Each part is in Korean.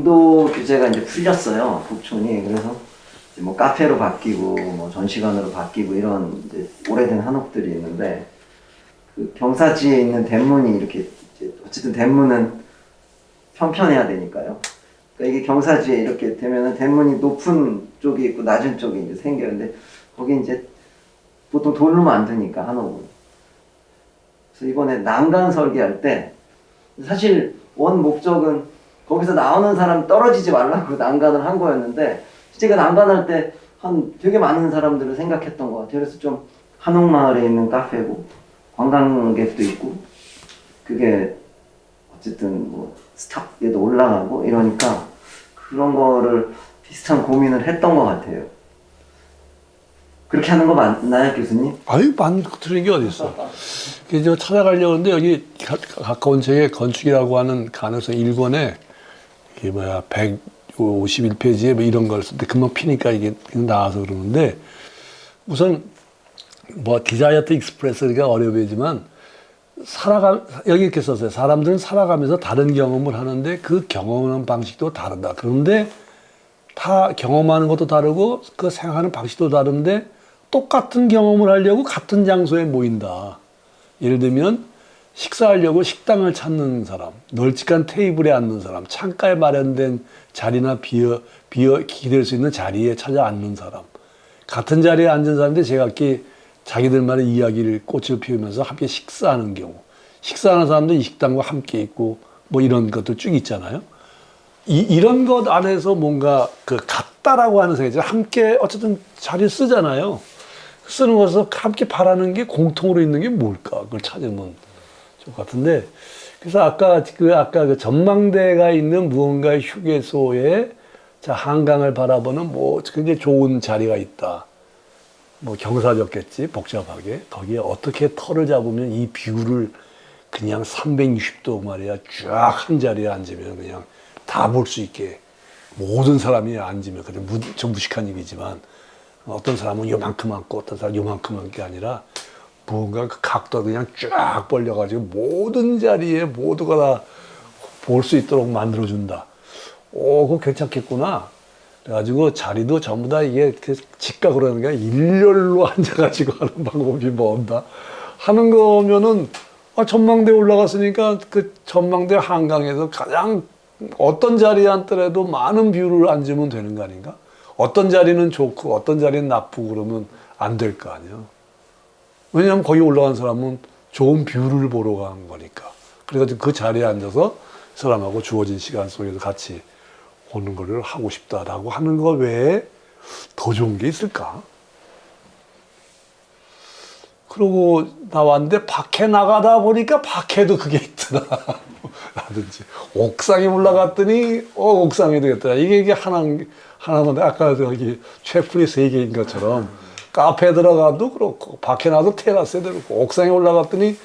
인도 규제가 이제 풀렸어요. 북촌이. 그래서 이제 뭐 카페로 바뀌고 뭐 전시관으로 바뀌고 이런 이제 오래된 한옥들이 있는데, 그 경사지에 있는 대문이 이렇게 이제 어쨌든 대문은 평편해야 되니까요. 그러니까 이게 경사지에 이렇게 되면은 대문이 높은 쪽이 있고 낮은 쪽이 이제 생겨요. 근데 거기 이제 보통 돌로 만드니까 한옥은. 그래서 이번에 난간 설계할 때 사실 원 목적은 거기서 나오는 사람 떨어지지 말라고 난간을 한 거였는데, 제가 난간할 때 한 되게 많은 사람들을 생각했던 것 같아요. 그래서 좀 한옥마을에 있는 카페고 관광객도 있고, 그게 어쨌든 뭐 스탑에도 올라가고 이러니까 그런 거를 비슷한 고민을 했던 것 같아요. 그렇게 하는 거 맞나요, 교수님? 아유, 틀린 게 어디 있어. 그래서 찾아가려고 하는데 여기 가까운 책에 건축이라고 하는 가능성 1권에 이게 뭐야 151페이지에 뭐 이런 걸 쓸 때 금방 피니까 이게 나와서 그러는데, 우선 뭐 디자이어트 익스프레스가 어려 보이지만 여기 이렇게 썼어요. 사람들은 살아가면서 다른 경험을 하는데 그 경험하는 방식도 다르다. 그런데 다 경험하는 것도 다르고 그 생각하는 방식도 다른데 똑같은 경험을 하려고 같은 장소에 모인다. 예를 들면 식사하려고 식당을 찾는 사람, 널찍한 테이블에 앉는 사람, 창가에 마련된 자리나 비어 기댈 수 있는 자리에 찾아 앉는 사람, 같은 자리에 앉은 사람인데 제각기 자기들만의 이야기를 꽃을 피우면서 함께 식사하는 경우, 식사하는 사람도 이 식당과 함께 있고 뭐 이런 것도 쭉 있잖아요. 이런 것 안에서 뭔가 그 같다라고 하는 생각이죠. 함께 어쨌든 자리를 쓰잖아요. 쓰는 것에서 함께 바라는 게 공통으로 있는 게 뭘까? 그걸 찾으면 좋을 것 같은데. 그래서 아까 그 전망대가 있는 무언가의 휴게소에 자, 한강을 바라보는 뭐 굉장히 좋은 자리가 있다. 뭐 경사졌겠지, 복잡하게. 거기에 어떻게 터를 잡으면 이 뷰를 그냥 360도 말이야, 쫙 한 자리에 앉으면 그냥 다 볼 수 있게, 모든 사람이 앉으면, 그냥 좀 무식한 얘기지만, 어떤 사람은 요만큼 앉고 어떤 사람은 요만큼 앉는 게 아니라 무언가 그 각도 그냥 쫙 벌려가지고 모든 자리에 모두가 다 볼 수 있도록 만들어준다. 오, 그거 괜찮겠구나. 그래가지고 자리도 전부 다 이게 직각으로 하는 게 아니라 일렬로 앉아가지고 하는 방법이 뭔다 하는 거면은, 전망대 올라갔으니까 그 전망대 한강에서 가장 어떤 자리에 앉더라도 많은 뷰를 앉으면 되는 거 아닌가? 어떤 자리는 좋고 어떤 자리는 나쁘고 그러면 안 될 거 아니야. 왜냐하면 거기 올라간 사람은 좋은 뷰를 보러 간 거니까. 그래가지고 그 자리에 앉아서 사람하고 주어진 시간 속에서 같이 보는 거를 하고 싶다라고 하는 거 외에 더 좋은 게 있을까? 그러고 나왔는데 밖에 나가다 보니까 밖에도 그게 있더라. 라든지 옥상에 올라갔더니 옥상에 되겠더라. 이게 하나만 아까 저기 최프리스 얘기인 것처럼 카페 들어가도 그렇고 밖에 나도 테라스에도 그렇고 옥상에 올라갔더니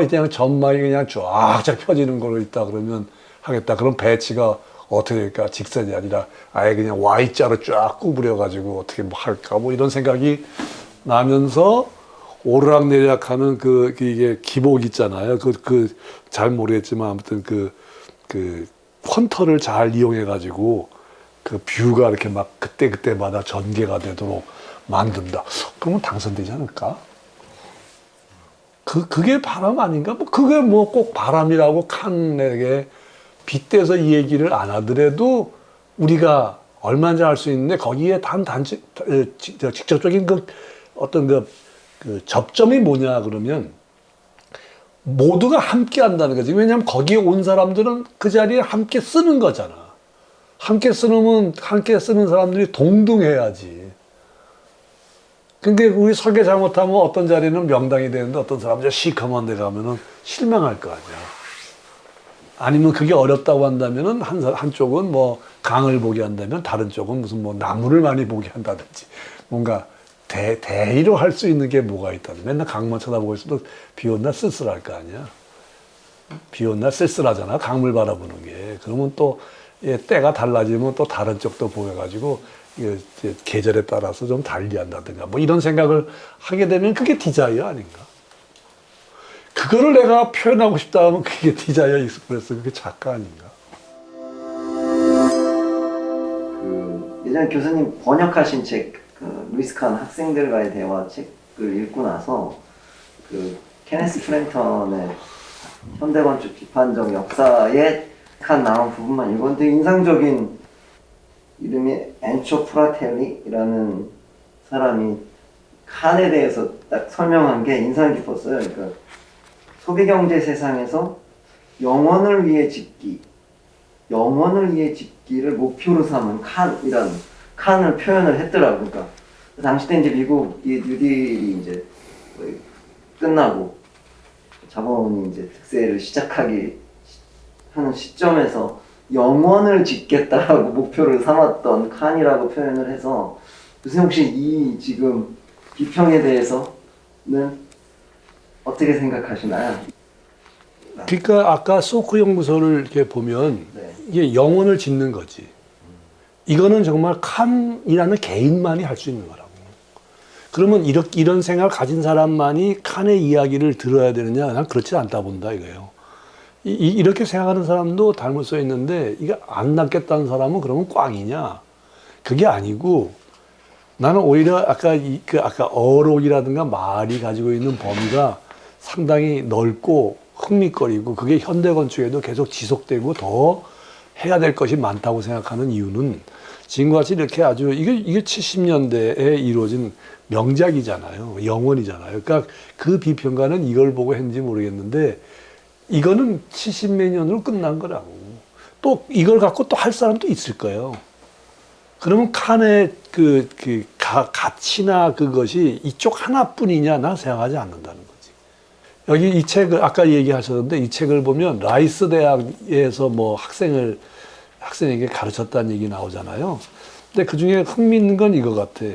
그냥 전망이 그냥 쫙쫙 펴지는 걸로 있다 그러면 하겠다. 그럼 배치가 어떻게 될까? 직선이 아니라 아예 그냥 Y자로 쫙 구부려가지고 어떻게 뭐 할까? 뭐 이런 생각이 나면서 오르락내리락 하는 이게 기복 있잖아요. 잘 모르겠지만 아무튼 그 펀터를 잘 이용해가지고 그 뷰가 이렇게 막 그때마다 전개가 되도록 만든다. 그러면 당선되지 않을까? 그게 바람 아닌가? 뭐 그게 뭐 꼭 바람이라고 칸에게 빗대서 이 얘기를 안 하더라도 우리가 얼마인지 알 수 있는데 거기에 직접적인 어떤 그 접점이 뭐냐 그러면 모두가 함께 한다는 거지. 왜냐하면 거기에 온 사람들은 그 자리에 함께 쓰는 거잖아. 함께 쓰는 사람들이 동등해야지. 근데 우리 설계 잘못하면 어떤 자리는 명당이 되는데 어떤 사람은 저 시커먼 데 가면은 실망할 거 아니야. 아니면 그게 어렵다고 한다면은 한쪽은 뭐 강을 보게 한다면 다른 쪽은 무슨 뭐 나무를 많이 보게 한다든지 뭔가 대의로 할 수 있는 게 뭐가 있다든. 맨날 강만 쳐다보고 있어도 비 온 날 쓸쓸할 거 아니야. 비 온 날 쓸쓸하잖아, 강물 바라보는 게. 그러면 또 때가 달라지면 또 다른 쪽도 보여가지고 계절에 따라서 좀 달리한다든가 뭐 이런 생각을 하게 되면 그게 디자이어 아닌가? 그거를 내가 표현하고 싶다 하면 그게 디자이어 익스프레스, 그게 작가 아닌가? 예전에 교수님 번역하신 책, 그 루이스 칸 학생들과의 대화 책을 읽고 나서 그 케네스 프랭턴의 현대건축 비판적 역사에 칸 나온 부분만 읽었는데 인상적인 이름이 엔초 프라텔리라는 사람이 칸에 대해서 딱 설명한 게 인상 깊었어요. 그러니까 소비경제 세상에서 영원을 위해 짓기를 목표로 삼은 칸을 표현을 했더라고요. 그러니까 당시 때 이제 미국 이 뉴딜이 이제 거의 끝나고 자본이 이제 득세를 시작하기 하는 시점에서 영원을 짓겠다라고 목표를 삼았던 칸이라고 표현을 해서 교수님 혹시 이 지금 비평에 대해서는 어떻게 생각하시나요? 그러니까 아까 소크 연구소를 이렇게 보면 네. 이게 영혼을 짓는 거지. 이거는 정말 칸이라는 개인만이 할 수 있는 거라고. 그러면 이런 생각을 가진 사람만이 칸의 이야기를 들어야 되느냐? 난 그렇지 않다 본다 이거예요. 이렇게 생각하는 사람도 잘못 써 있는데 이게 안 낫겠다는 사람은 그러면 꽝이냐? 그게 아니고 나는 오히려 아까 어록이라든가 말이 가지고 있는 범위가 상당히 넓고 흥미거리고 그게 현대 건축에도 계속 지속되고 더 해야 될 것이 많다고 생각하는 이유는 지금과 같이 이렇게 아주 이게 70년대에 이루어진 명작이잖아요. 영원이잖아요. 그러니까 그 비평가는 이걸 보고 했는지 모르겠는데 이거는 70몇 년으로 끝난 거라고. 또 이걸 갖고 또 할 사람도 있을 거예요. 그러면 칸의 가치나 그것이 이쪽 하나뿐이냐 나 생각하지 않는다는 거지. 여기 이 책을 아까 얘기하셨는데 이 책을 보면 라이스 대학에서 뭐 학생에게 가르쳤다는 얘기 나오잖아요. 근데 그 중에 흥미있는 건 이거 같아.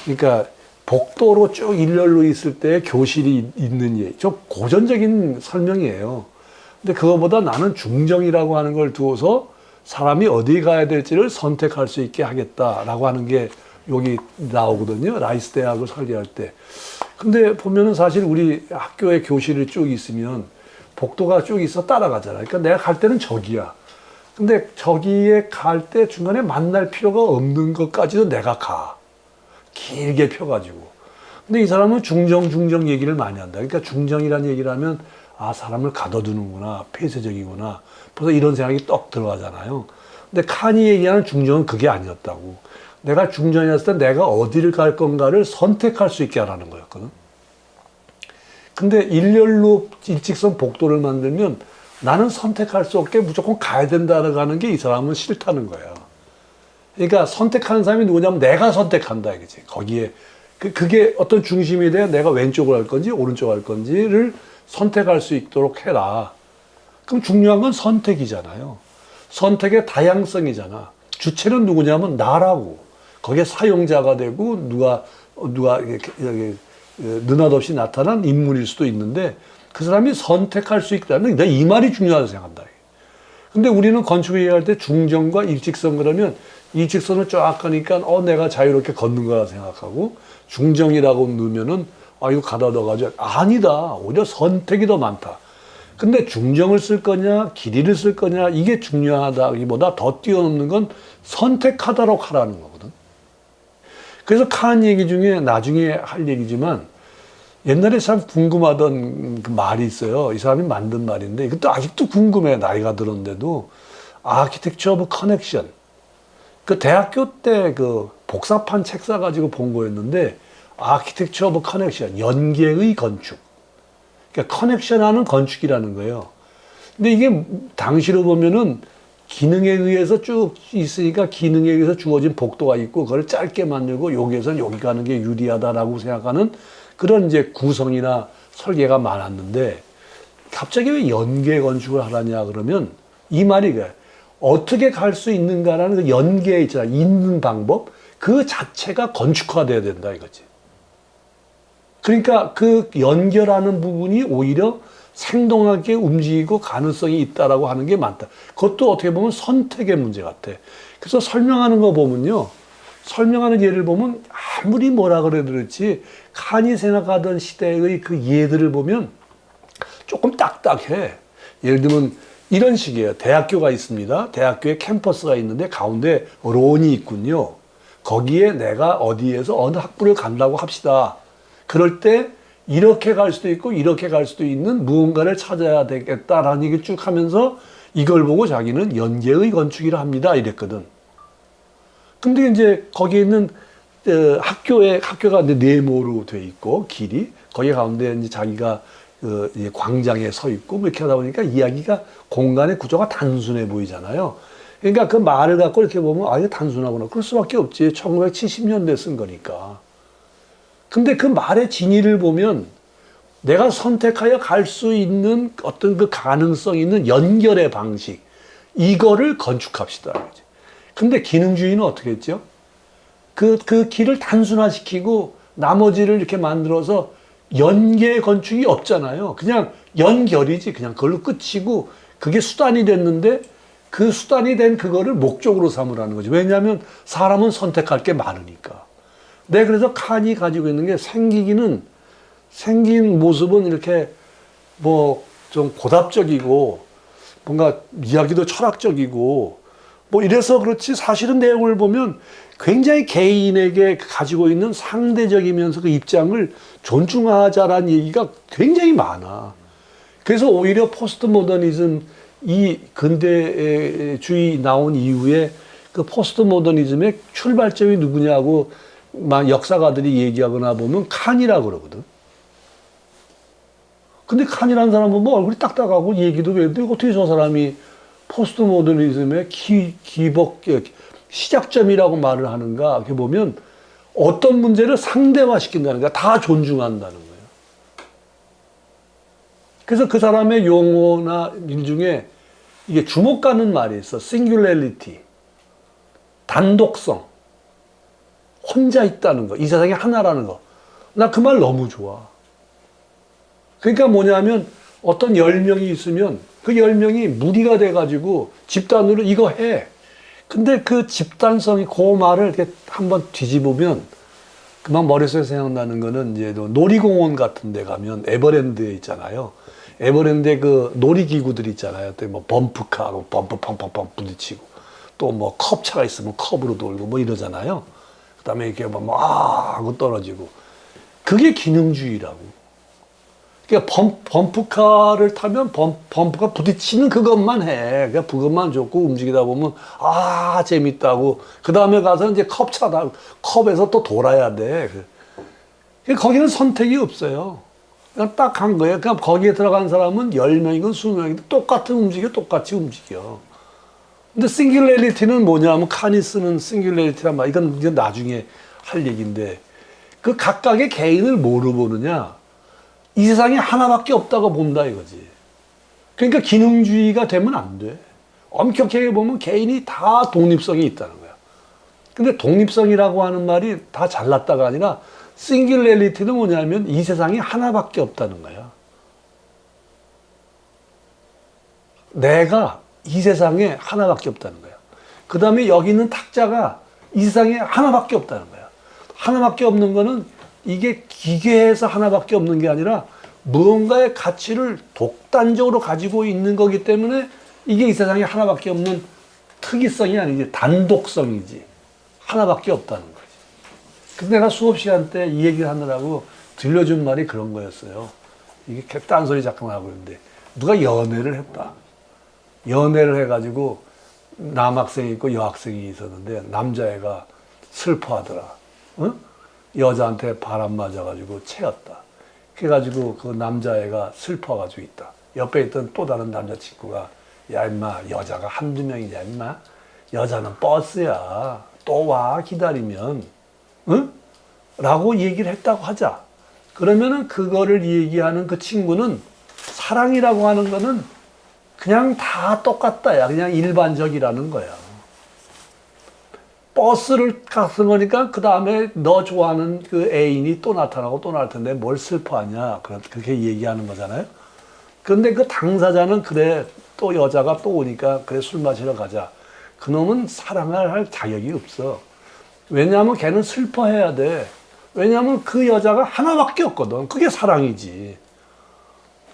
그러니까 복도로 쭉 일렬로 있을 때 교실이 있는 얘기. 좀 고전적인 설명이에요. 근데 그거보다 나는 중정이라고 하는 걸 두어서 사람이 어디 가야 될지를 선택할 수 있게 하겠다라고 하는 게 여기 나오거든요. 라이스 대학을 설계할 때. 근데 보면은 사실 우리 학교에 교실이 쭉 있으면 복도가 쭉 있어 따라가잖아요. 그러니까 내가 갈 때는 저기야. 근데 저기에 갈 때 중간에 만날 필요가 없는 것까지도 내가 가. 길게 펴가지고. 근데 이 사람은 중정 얘기를 많이 한다. 그러니까 중정이라는 얘기를 하면 아, 사람을 가둬두는구나. 폐쇄적이구나. 벌써 이런 생각이 떡 들어가잖아요. 근데 칸이 얘기하는 중정은 그게 아니었다고. 내가 중정이었을 때 내가 어디를 갈 건가를 선택할 수 있게 하라는 거였거든. 근데 일렬로 일직선 복도를 만들면 나는 선택할 수 없게 무조건 가야 된다고 하는 게 이 사람은 싫다는 거야. 그러니까 선택하는 사람이 누구냐면 내가 선택한다 이거지. 거기에 그게 어떤 중심에 대해 내가 왼쪽을 할 건지 오른쪽을 할 건지를 선택할 수 있도록 해라. 그럼 중요한 건 선택이잖아요. 선택의 다양성이잖아. 주체는 누구냐면 나라고. 거기에 사용자가 되고 누가 느닷없이 나타난 인물일 수도 있는데 그 사람이 선택할 수 있다는 내가 이 말이 중요하다고 생각한다. 근데 우리는 건축을 얘기할 때 중정과 일직선 그러면 일직선을 쫙 가니까 내가 자유롭게 걷는 거라 생각하고 중정이라고 넣으면은 이거 가다 넣어가지고 아니다. 오히려 선택이 더 많다. 근데 중정을 쓸 거냐 길이를 쓸 거냐 이게 중요하다기보다 더 뛰어넘는 건 선택하도록 하라는 거거든. 그래서 칸 얘기 중에 나중에 할 얘기지만 옛날에 참 궁금하던 그 말이 있어요. 이 사람이 만든 말인데 이것도 아직도 궁금해. 나이가 들었는데도 아키텍처 오브 커넥션. 그 대학교 때 그 복사판 책 사가지고 본 거였는데 아키텍처 오브 커넥션. 연계의 건축. 그러니까 커넥션하는 건축이라는 거예요. 근데 이게 당시로 보면은 기능에 의해서 쭉 있으니까 기능에 의해서 주어진 복도가 있고 그걸 짧게 만들고 여기에서 여기 가는 게 유리하다라고 생각하는 그런 이제 구성이나 설계가 많았는데 갑자기 왜 연계 건축을 하라냐 그러면 이 말이 어떻게 갈 수 있는가라는 그 연계 있잖아. 있는 방법 그 자체가 건축화돼야 된다 이거지. 그러니까 그 연결하는 부분이 오히려 생동하게 움직이고 가능성이 있다라고 하는 게 많다. 그것도 어떻게 보면 선택의 문제 같아. 그래서 설명하는 거 보면요. 설명하는 예를 보면 아무리 뭐라 그래도 그렇지 칸이 생각하던 시대의 그 예들을 보면 조금 딱딱해. 예를 들면 이런 식이에요. 대학교가 있습니다. 대학교에 캠퍼스가 있는데 가운데 론이 있군요. 거기에 내가 어디에서 어느 학부를 간다고 합시다. 그럴 때 이렇게 갈 수도 있고 이렇게 갈 수도 있는 무언가를 찾아야 되겠다라는 얘기를 쭉 하면서 이걸 보고 자기는 연계의 건축이라 합니다. 이랬거든. 근데 이제 거기에 있는 학교가 이제 네모로 돼 있고 길이 거기 가운데 이제 자기가 이제 광장에 서 있고 뭐 이렇게 하다 보니까 이야기가 공간의 구조가 단순해 보이잖아요. 그러니까 그 말을 갖고 이렇게 보면 아 이게 단순하구나. 그럴 수밖에 없지. 1970년대 쓴 거니까. 근데 그 말의 진위를 보면 내가 선택하여 갈 수 있는 어떤 그 가능성 있는 연결의 방식 이거를 건축합시다. 근데 기능주의는 어떻게 했죠? 그 길을 단순화시키고 나머지를 이렇게 만들어서 연계 건축이 없잖아요. 그냥 연결이지. 그냥 그걸로 끝이고 그게 수단이 됐는데 그 수단이 된 그거를 목적으로 삼으라는 거죠. 왜냐하면 사람은 선택할 게 많으니까. 네, 그래서 칸이 가지고 있는 게 생긴 모습은 이렇게 뭐 좀 고답적이고 뭔가 이야기도 철학적이고 뭐 이래서 그렇지 사실은 내용을 보면 굉장히 개인에게 가지고 있는 상대적이면서 그 입장을 존중하자라는 얘기가 굉장히 많아. 그래서 오히려 포스트 모더니즘 이 근대주의 나온 이후에 그 포스트 모더니즘의 출발점이 누구냐고 막 역사가들이 얘기하거나 보면 칸이라고 그러거든. 근데 칸이라는 사람은 뭐 얼굴이 딱딱하고 얘기도 왜는데 어떻게 저 사람이 포스트 모더니즘의 시작점이라고 말을 하는가? 이렇게 보면 어떤 문제를 상대화시킨다는 거야. 다 존중한다는 거예요. 그래서 그 사람의 용어나 일 중에 이게 주목 가는 말이 있어. singularity. 단독성. 혼자 있다는 거. 이 세상에 하나라는 거. 나 그 말 너무 좋아. 그러니까 뭐냐면 어떤 10명이 있으면 그 10명이 무리가 돼가지고 집단으로 이거 해. 근데 그 집단성이 그 말을 이렇게 한번 뒤집으면 그만 머릿속에 생각나는 거는 이제 놀이공원 같은 데 가면 에버랜드에 있잖아요. 에버랜드에 그 놀이기구들 있잖아요. 또 뭐 범프카, 범프 팡팡팡 부딪히고 또 뭐 컵차가 있으면 컵으로 돌고 뭐 이러잖아요. 그 다음에 이렇게 막 하고 떨어지고. 그게 기능주의라고. 그러니까 범프카를 타면 범프카 부딪히는 그것만 해. 그러니까 그것만 좋고 움직이다 보면 아 재밌다고. 그 다음에 가서 이제 컵차다. 컵에서 또 돌아야 돼. 그러니까 거기는 선택이 없어요. 그냥 딱 한 거예요. 그러니까 거기에 들어간 사람은 10명이건 20명이건 똑같이 움직여. 근데 싱귤레리티는 뭐냐면 칸이 쓰는 싱귤레리티란 말. 이건 나중에 할 얘기인데 그 각각의 개인을 뭐로 보느냐? 이 세상에 하나밖에 없다고 본다 이거지. 그러니까 기능주의가 되면 안 돼. 엄격하게 보면 개인이 다 독립성이 있다는 거야. 근데 독립성이라고 하는 말이 다 잘났다가 아니라 싱귤레리티는 뭐냐면 이 세상에 하나밖에 없다는 거야. 내가 이 세상에 하나밖에 없다는 거야. 그 다음에 여기 있는 탁자가 이 세상에 하나밖에 없다는 거야. 하나밖에 없는 거는 이게 기계에서 하나밖에 없는 게 아니라 무언가의 가치를 독단적으로 가지고 있는 거기 때문에 이게 이 세상에 하나밖에 없는 특이성이 아니지 단독성이지 하나밖에 없다는 거지. 근데 내가 수업 시간 때 이 얘기를 하느라고 들려준 말이 그런 거였어요. 이게 딴소리 잠깐 하고 있는데 누가 연애를 했다. 연애를 해가지고 남학생이 있고 여학생이 있었는데 남자애가 슬퍼하더라. 응? 여자한테 바람 맞아가지고 채였다. 그래가지고 그 남자애가 슬퍼가지고 있다. 옆에 있던 또 다른 남자친구가 야 임마 여자가 한두 명이냐 임마. 여자는 버스야. 또 와 기다리면. 응? 라고 얘기를 했다고 하자. 그러면은 그거를 얘기하는 그 친구는 사랑이라고 하는 거는 그냥 다 똑같다야. 그냥 일반적이라는 거야. 버스를 갔은 거니까 그 다음에 너 좋아하는 그 애인이 또 나타나고 또 나올 텐데 뭘 슬퍼하냐. 그렇게 얘기하는 거잖아요. 그런데 그 당사자는 그래 또 여자가 또 오니까 그래 술 마시러 가자. 그놈은 사랑을 할 자격이 없어. 왜냐하면 걔는 슬퍼해야 돼. 왜냐하면 그 여자가 하나밖에 없거든. 그게 사랑이지.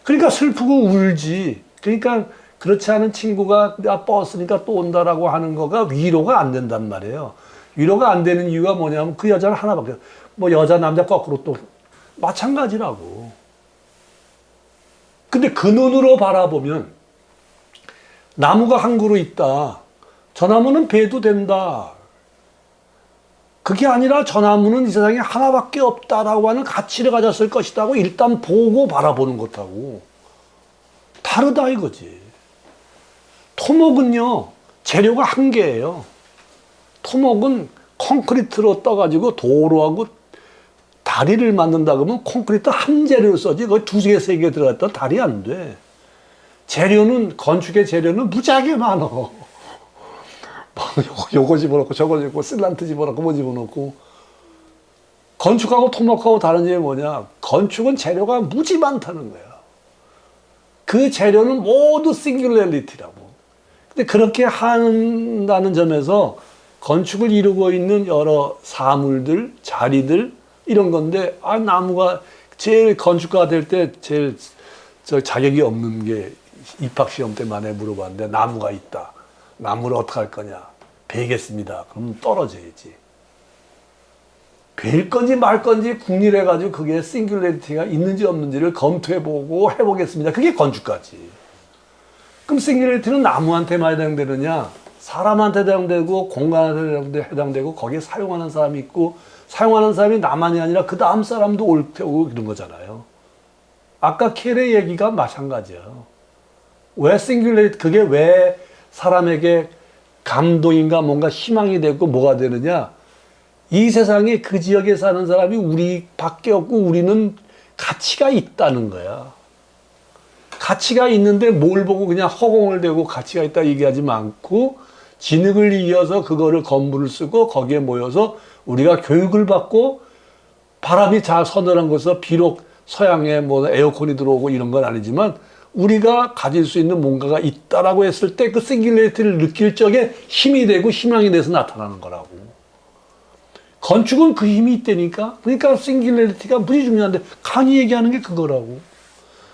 그러니까 슬프고 울지. 그러니까 그렇지 않은 친구가 나 버스니까 또 온다라고 하는 거가 위로가 안 된단 말이에요. 위로가 안 되는 이유가 뭐냐면 그 여자는 하나밖에, 뭐 여자 남자 거꾸로 또 마찬가지라고. 근데 그 눈으로 바라보면 나무가 한 그루 있다. 저 나무는 베도 된다. 그게 아니라 저 나무는 이 세상에 하나밖에 없다라고 하는 가치를 가졌을 것이다고 일단 보고 바라보는 것하고 다르다 이거지. 토목은요, 재료가 한 개예요. 토목은 콘크리트로 떠가지고 도로하고 다리를 만든다 그러면 콘크리트 한 재료를 써지. 거기 두 개, 세 개 들어갔다 다리 안 돼. 재료는, 건축의 재료는 무지하게 많어. 요거 집어넣고 저거 집어넣고 슬란트 집어넣고 뭐 집어넣고. 건축하고 토목하고 다른 점이 뭐냐, 건축은 재료가 무지 많다는 거야. 그 재료는 모두 싱귤레리티라고. 근데 그렇게 한다는 점에서 건축을 이루고 있는 여러 사물들, 자리들 이런 건데, 아, 나무가 제일 건축가 될 때 제일 저 자격이 없는 게 입학 시험 때 만에 물어봤는데, 나무가 있다. 나무를 어떻게 할 거냐? 베겠습니다. 그럼 떨어져야지. 벨 건지 말 건지 궁리해가지고 그게 싱귤레리티가 있는지 없는지를 검토해보고 해보겠습니다. 그게 건축가지. 그럼 싱귤레리티는 나무한테만 해당되느냐? 사람한테 해당되고 공간한테 해당되고 거기에 사용하는 사람이 있고, 사용하는 사람이 나만이 아니라 그 다음 사람도 올 테고 이런 거잖아요. 아까 켈의 얘기가 마찬가지야. 왜 싱귤레리티, 그게 왜 사람에게 감동인가 뭔가 희망이 되고 뭐가 되느냐? 이 세상에 그 지역에 사는 사람이 우리밖에 없고 우리는 가치가 있다는 거야. 가치가 있는데 뭘 보고 그냥 허공을 대고 가치가 있다 얘기하지 않고, 진흙을 이어서 그거를 건물을 쓰고 거기에 모여서 우리가 교육을 받고 바람이 잘 서늘한 곳에서 비록 서양에 뭐 에어컨이 들어오고 이런 건 아니지만 우리가 가질 수 있는 뭔가가 있다라고 했을 때 그 싱귤레리티를 느낄 적에 힘이 되고 희망이 돼서 나타나는 거라고. 건축은 그 힘이 있다니까. 그러니까 싱귤레리티가 무지 중요한데 칸이 얘기하는 게 그거라고.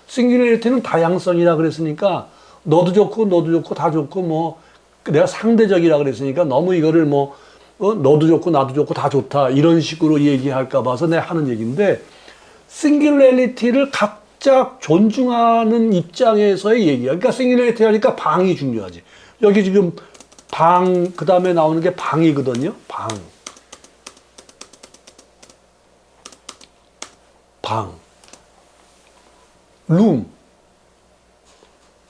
싱귤레리티는 다양성이라 그랬으니까 너도 좋고 다 좋고, 뭐 내가 상대적이라 그랬으니까 너무 이거를 뭐 너도 좋고 나도 좋고 다 좋다 이런 식으로 얘기할까 봐서 내가 하는 얘기인데, 싱귤레리티를 각자 존중하는 입장에서의 얘기야. 그러니까 싱귤레리티 하니까 방이 중요하지. 여기 지금 방, 그 다음에 나오는 게 방이거든요. 방. 룸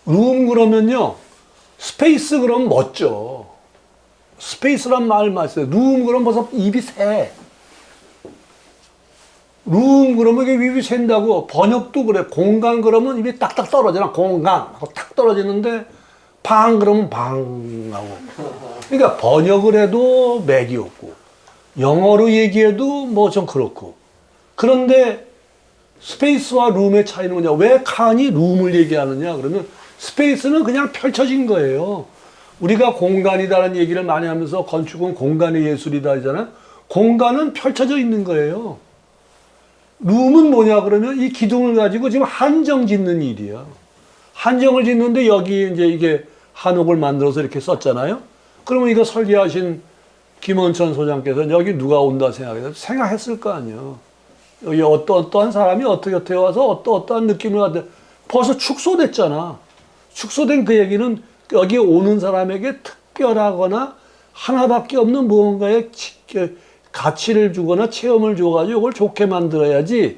그러면요, 스페이스 그러면 멋져. 스페이스란 말 맞어요. 룸 그러면 벌써 입이 새. 룸 그러면 이게 입이 샌다고. 번역도 그래. 공간 그러면 입이 딱딱 떨어지나. 공간 하고 탁 떨어지는데, 방 그러면 방하고. 그러니까 번역을 해도 맥이 없고 영어로 얘기해도 뭐 좀 그렇고. 그런데 스페이스와 룸의 차이는 뭐냐? 왜 칸이 룸을 얘기하느냐? 그러면 스페이스는 그냥 펼쳐진 거예요. 우리가 공간이다라는 얘기를 많이 하면서 건축은 공간의 예술이다 하잖아요. 공간은 펼쳐져 있는 거예요. 룸은 뭐냐 그러면 이 기둥을 가지고 지금 한정 짓는 일이야. 한정을 짓는데 여기 이제 이게 한옥을 만들어서 이렇게 썼잖아요. 그러면 이거 설계하신 김원천 소장께서 여기 누가 온다 생각했을 거 아니에요. 여기 어떠한 사람이 어떻게 와서 어떠한 느낌을 갖다, 벌써 축소됐잖아. 축소된 그 얘기는 여기 오는 사람에게 특별하거나 하나밖에 없는 무언가의 가치를 주거나 체험을 줘가지고 이걸 좋게 만들어야지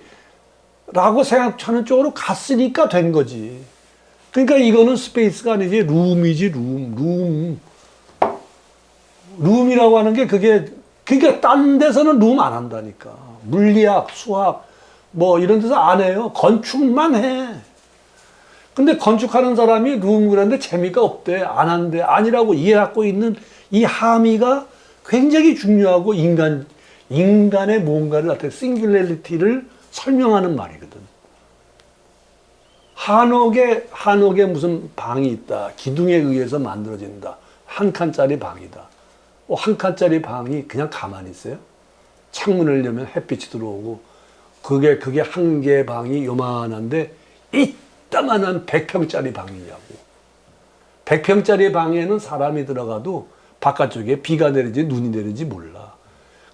라고 생각하는 쪽으로 갔으니까 된 거지. 그러니까 이거는 스페이스가 아니지 룸이지. 룸이라고 하는 게 그게, 그러니까 딴 데서는 룸 안 한다니까. 물리학, 수학 뭐 이런 데서 안 해요. 건축만 해. 근데 건축하는 사람이 룸 그랬는데 재미가 없대. 안 한대. 아니라고 이해하고 있는 이 함의가 굉장히 중요하고 인간의 뭔가를 나타내 싱귤레리티를 설명하는 말이거든. 한옥에 무슨 방이 있다. 기둥에 의해서 만들어진다. 한 칸짜리 방이다. 한 칸짜리 방이 그냥 가만히 있어요? 창문을 열면 햇빛이 들어오고 그게 한 개의 방이 요만한데 이따만한 100평짜리 방이냐고. 100평짜리 방에는 사람이 들어가도 바깥쪽에 비가 내리지 눈이 내리지 몰라.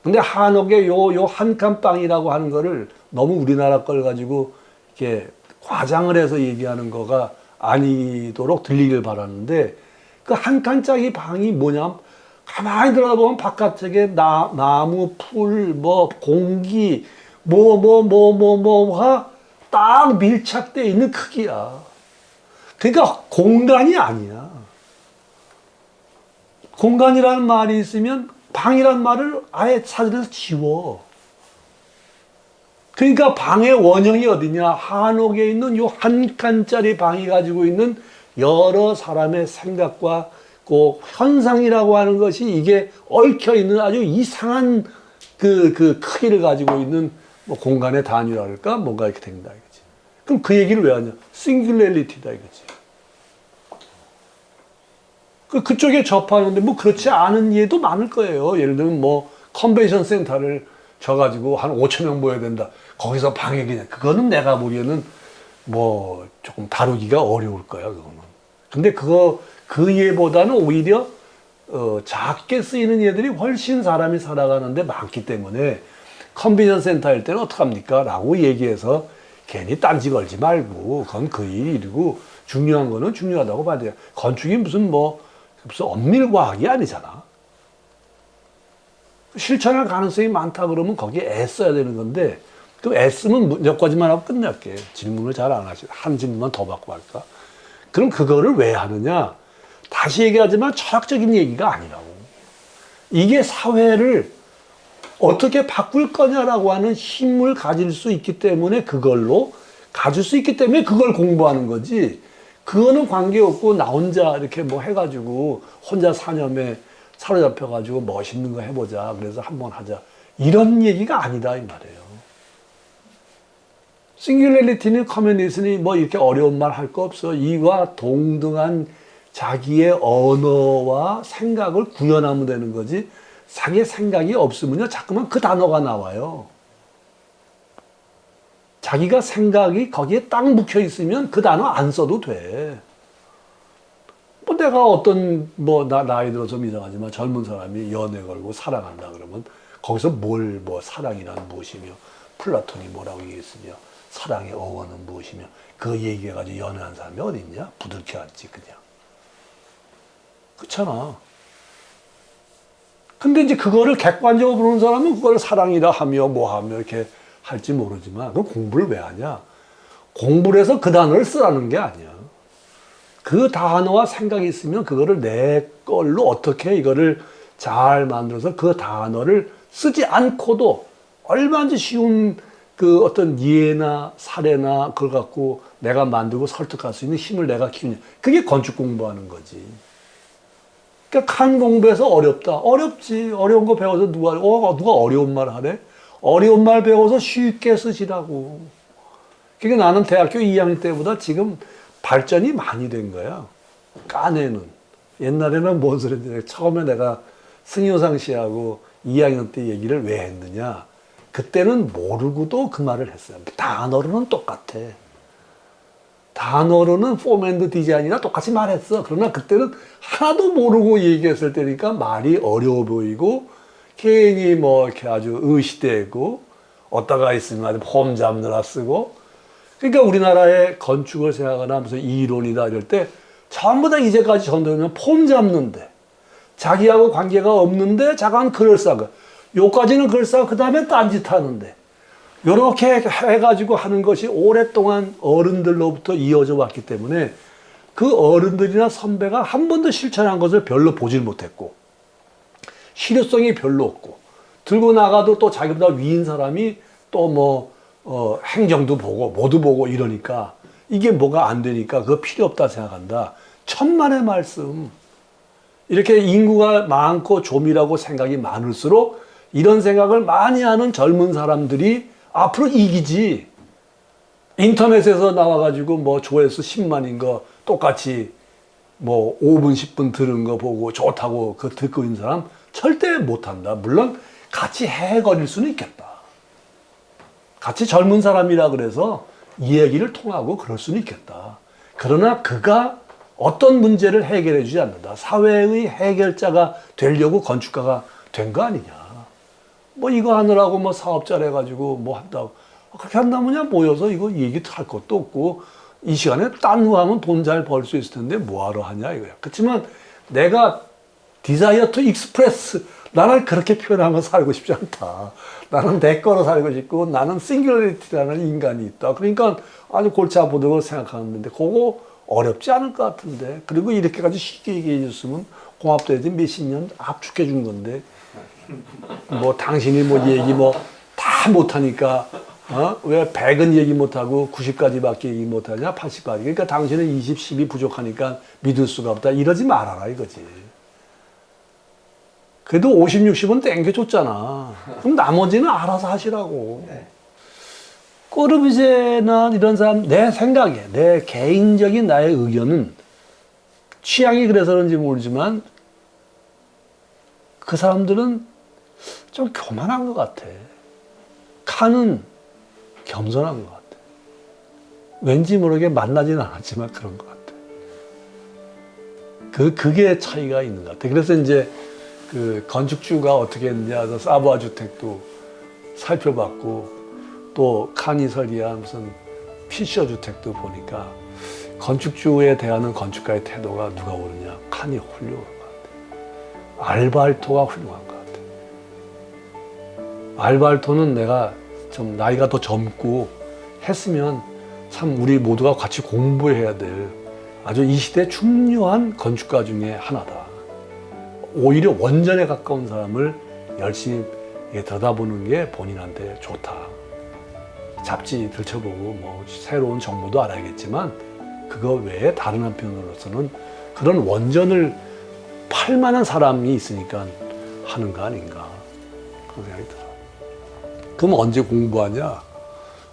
근데 한옥에 요 한 칸방이라고 하는 거를 너무 우리나라 걸 가지고 이렇게 과장을 해서 얘기하는 거가 아니도록 들리길 바라는데, 그 한 칸짜리 방이 뭐냐? 가만히 들어다보면 바깥쪽에 나무, 풀, 뭐 공기, 뭐가 딱 밀착되어 있는 크기야. 그러니까 공간이 아니야. 공간이라는 말이 있으면 방이란 말을 아예 사전에서 지워. 그러니까 방의 원형이 어디냐? 한옥에 있는 요 한 칸짜리 방이 가지고 있는 여러 사람의 생각과 그 현상이라고 하는 것이 이게 얽혀 있는 아주 이상한 그 크기를 가지고 있는 뭐 공간의 단위라 할까? 뭔가 이렇게 된다 이거지. 그럼 그 얘기를 왜 하냐? 싱귤레리티다 이거지. 그쪽에 접하는데 뭐 그렇지 않은 예도 많을 거예요. 예를 들면 뭐 컨벤션 센터를 져가지고 한 5천 명 모여야 된다. 거기서 방에 그냥 그거는 내가 보기에는 뭐 조금 다루기가 어려울 거야 그거는. 근데 그 예보다는 오히려 작게 쓰이는 예들이 훨씬 사람이 살아가는데 많기 때문에 컨벤션 센터일 때는 어떡합니까? 라고 얘기해서 괜히 딴지 걸지 말고 그건 그 일이고 중요한 거는 중요하다고 봐야 돼요. 건축이 무슨 엄밀과학이 아니잖아. 실천할 가능성이 많다 그러면 거기에 애써야 되는 건데, 그 애쓰면 몇 가지만 하고 끝낼게. 질문을 잘 안 하시. 한 질문만 더 받고 할까? 그럼 그거를 왜 하느냐? 다시 얘기하지만 철학적인 얘기가 아니라고. 이게 사회를 어떻게 바꿀 거냐라고 하는 힘을 가질 수 있기 때문에 그걸로 가질 수 있기 때문에 그걸 공부하는 거지. 그거는 관계없고 나 혼자 이렇게 뭐 해가지고 혼자 사념에 사로잡혀가지고 멋있는 거 해보자. 그래서 한번 하자. 이런 얘기가 아니다 이 말이에요. 싱귤레리티는 커뮤니티는 뭐 이렇게 어려운 말 할 거 없어. 이와 동등한 자기의 언어와 생각을 구현하면 되는 거지. 자기의 생각이 없으면요 자꾸만 그 단어가 나와요. 자기가 생각이 거기에 딱 묵혀 있으면 그 단어 안 써도 돼. 뭐 내가 어떤 나이 들어서 이상하지만 젊은 사람이 연애 걸고 사랑한다 그러면 거기서 사랑이란 무엇이며 플라톤이 뭐라고 얘기했으며 사랑의 어원은 무엇이며 그 얘기해가지고 연애한 사람이 어디 있냐? 부들켜 앉지 그냥. 그렇잖아. 근데 이제 그거를 객관적으로 보는 사람은 그걸 사랑이라 하며 하며 이렇게 할지 모르지만 그 공부를 왜 하냐? 공부를 해서 그 단어를 쓰라는 게 아니야. 그 단어와 생각이 있으면 그거를 내 걸로 어떻게 이거를 잘 만들어서 그 단어를 쓰지 않고도 얼마든지 쉬운 그 어떤 예나 사례나 그걸 갖고 내가 만들고 설득할 수 있는 힘을 내가 키우냐. 그게 건축 공부하는 거지. 그러니까 칸 공부해서 어렵다. 어렵지. 어려운 거 배워서 누가 어려운 말 하래? 어려운 말 배워서 쉽게 쓰시라고. 그러니까 나는 대학교 2학년 때보다 지금 발전이 많이 된 거야. 까내는. 옛날에는 뭔 소리인지 처음에 내가 승효상 씨하고 2학년 때 얘기를 왜 했느냐. 그때는 모르고도 그 말을 했어요. 단어로는 똑같아. 단어로는 폼 앤드 디자인이나 똑같이 말했어. 그러나 그때는 하나도 모르고 얘기했을 때니까 말이 어려워 보이고 괜히 이렇게 아주 의시되고 어디다가 있으면 아주 폼 잡느라 쓰고. 그러니까 우리나라의 건축을 생각하나 무슨 이론이다 이럴 때 전부 다 이제까지 전도하면 폼 잡는데 자기하고 관계가 없는데 잠깐 그럴싸하고 요까지는 그럴싸하고 그 다음에 딴짓 하는데 요렇게 해가지고 하는 것이 오랫동안 어른들로부터 이어져 왔기 때문에 그 어른들이나 선배가 한 번도 실천한 것을 별로 보질 못했고 실효성이 별로 없고 들고 나가도 또 자기보다 위인 사람이 또 행정도 보고 뭐도 보고 이러니까 이게 뭐가 안 되니까 그거 필요 없다 생각한다. 천만의 말씀. 이렇게 인구가 많고 조밀하고 생각이 많을수록 이런 생각을 많이 하는 젊은 사람들이 앞으로 이기지. 인터넷에서 나와가지고 조회수 10만인 거 똑같이 5분, 10분 들은 거 보고 좋다고 그 듣고 있는 사람 절대 못한다. 물론 같이 해거릴 수는 있겠다. 같이 젊은 사람이라 그래서 이야기를 통하고 그럴 수는 있겠다. 그러나 그가 어떤 문제를 해결해 주지 않는다. 사회의 해결자가 되려고 건축가가 된 거 아니냐. 뭐 이거 하느라고 뭐 사업자를 해가지고 뭐 한다고. 그렇게 한다면야 모여서 이거 얘기할 것도 없고 이 시간에 딴 거 하면 돈 잘 벌 수 있을 텐데 뭐하러 하냐 이거야. 그렇지만 내가 디자이어 투 익스프레스, 나는 그렇게 표현하면 살고 싶지 않다. 나는 내 거로 살고 싶고 나는 싱귤러리티라는 인간이 있다. 그러니까 아주 골치 아프다고 생각하는데 그거 어렵지 않을 것 같은데. 그리고 이렇게까지 쉽게 얘기해 줬으면 공합돼야지 몇십 년 압축해 준 건데 뭐 당신이 뭐 얘기 뭐 다 못하니까 왜 100은 얘기 못하고 90까지밖에 얘기 못하냐 80까지. 그러니까 당신은 20, 10이 부족하니까 믿을 수가 없다. 이러지 말아라 이거지. 그래도 50, 60은 땡겨줬잖아. 그럼 나머지는 알아서 하시라고. 꼬르비제나 이런 사람, 내 생각에, 내 개인적인 나의 의견은 취향이 그래서 그런지 모르지만 그 사람들은 좀 교만한 것 같아. 칸은 겸손한 것 같아. 왠지 모르게 만나지는 않았지만 그런 것 같아. 그게 차이가 있는 것 같아. 그래서 이제 그 건축주가 어떻게 했느냐, 사부아 주택도 살펴봤고, 또 칸이 설계한 무슨 피셔 주택도 보니까 건축주에 대한 건축가의 태도가 누가 오르냐, 칸이 훌륭한 것 같아. 알바알토가 훌륭한 것 같아. 알바알토는 내가 좀 나이가 더 젊고 했으면 참 우리 모두가 같이 공부해야 될 아주 이 시대 중요한 건축가 중에 하나다. 오히려 원전에 가까운 사람을 열심히 들여다보는 게 본인한테 좋다. 잡지 들춰보고 뭐 새로운 정보도 알아야겠지만 그거 외에 다른 한편으로서는 그런 원전을 팔 만한 사람이 있으니까 하는 거 아닌가 그런 생각이 들어. 그럼 언제 공부하냐?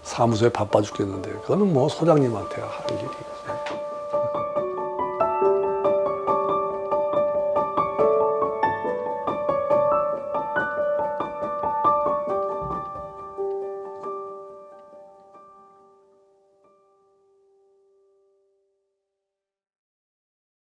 사무소에 바빠 죽겠는데 그거는 뭐 소장님한테 할 일이지.